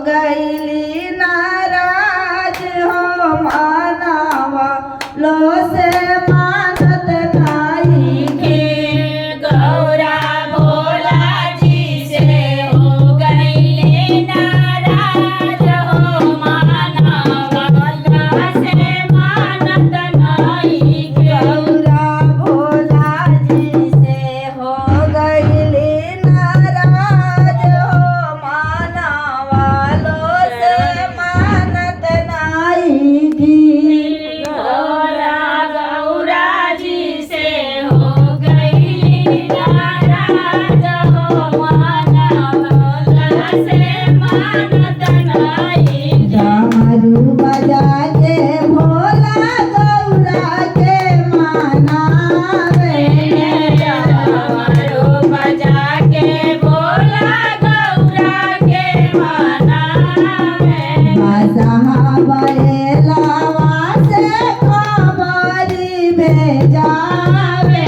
गईली नाराज हो मानवा लो से मानत नाही के गौरा भोला जी से हो गईले नाराज हो मानवा लो से मानत नाही के गौरा भोला जी से हो गईली नाराज हो मानवा लो से मानत नाही की गौरा जी से हो गईली नाराज हो मानवा लो से मानत नाही झारू बजा के भोला गौरा के मनावे मारो बजा के भोला गौरा के मनावे बादशाह बरेलावा से खबरी भेजावे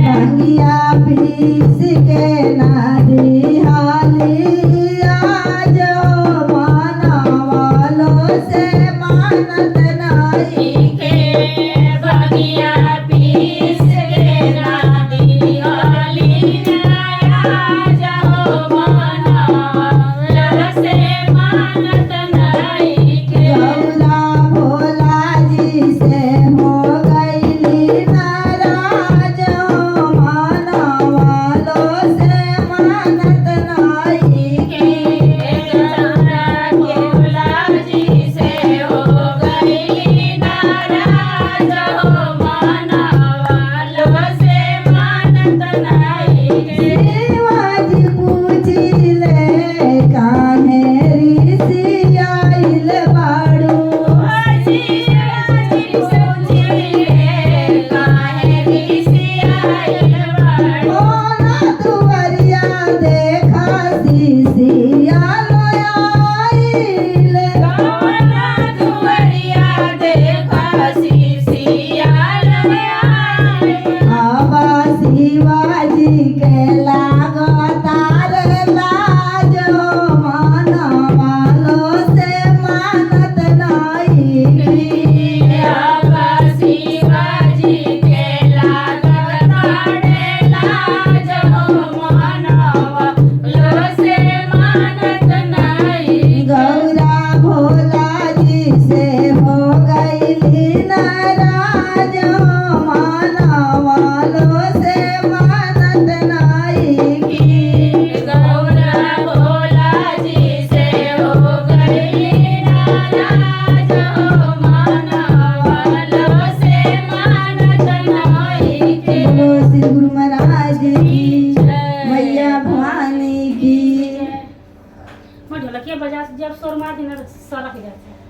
भंगिया पीस के नारी हालिया जो मानवा लो से मानत नाही गौरा भोला जी से हो गईली नाराज हो मानवा लो से मानत नाही शिवाजी पूछिले काहे ऋषि आइल बाड़ू भोला दुवरिया देखा शिशिया आइल आबा शिवाजी के लागतार लाज मानवा लो से मानत नाही शिवाजी के लागत लाज हो मानवा लो से मानत नहीं गौरा भोला जी से हो गईली नाराज मानवा लो से मानत नाही गौरा भोला जी से हो गई नाराज हो मानवा लो से मानत नहीं बोलो श्री गुरु महाराज की मैया भवानी की मैं ढोलकिया बजा जब शोर मार देना सारा हो जाता है।